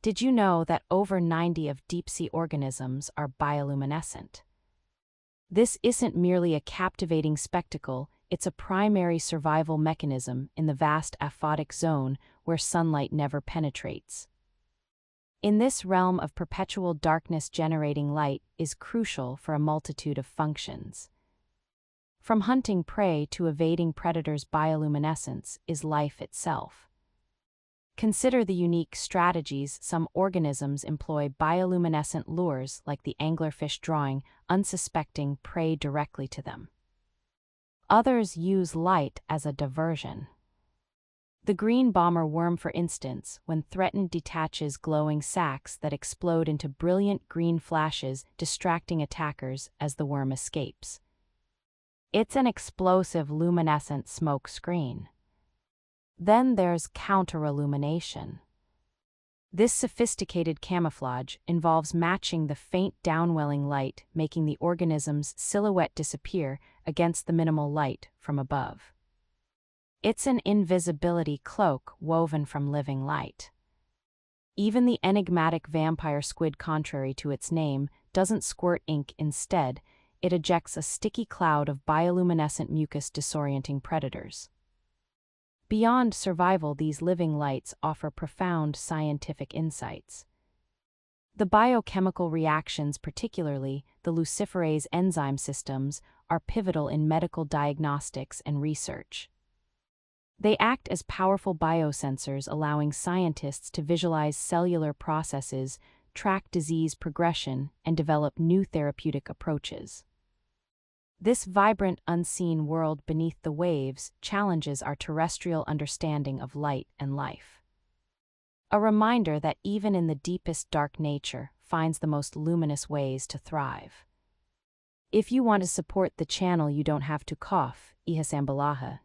Did you know that over 90 of deep-sea organisms are bioluminescent? This isn't merely a captivating spectacle, it's a primary survival mechanism in the vast aphotic zone where sunlight never penetrates. In this realm of perpetual darkness, generating light is crucial for a multitude of functions. From hunting prey to evading predators, bioluminescence is life itself. Consider the unique strategies some organisms employ: bioluminescent lures like the anglerfish, drawing unsuspecting prey directly to them. Others use light as a diversion. The green bomber worm, for instance, when threatened, detaches glowing sacs that explode into brilliant green flashes, distracting attackers as the worm escapes. It's an explosive luminescent smoke screen. Then there's counter-illumination. This sophisticated camouflage involves matching the faint downwelling light, making the organism's silhouette disappear against the minimal light from above. It's an invisibility cloak woven from living light. Even the enigmatic vampire squid, contrary to its name, doesn't squirt ink. Instead, it ejects a sticky cloud of bioluminescent mucus, disorienting predators. Beyond survival, these living lights offer profound scientific insights. The biochemical reactions, particularly the luciferase enzyme systems, are pivotal in medical diagnostics and research. They act as powerful biosensors, allowing scientists to visualize cellular processes, track disease progression, and develop new therapeutic approaches. This vibrant, unseen world beneath the waves challenges our terrestrial understanding of light and life. A reminder that even in the deepest dark, nature finds the most luminous ways to thrive. If you want to support the channel, you don't have to cough. Ihasambalaha.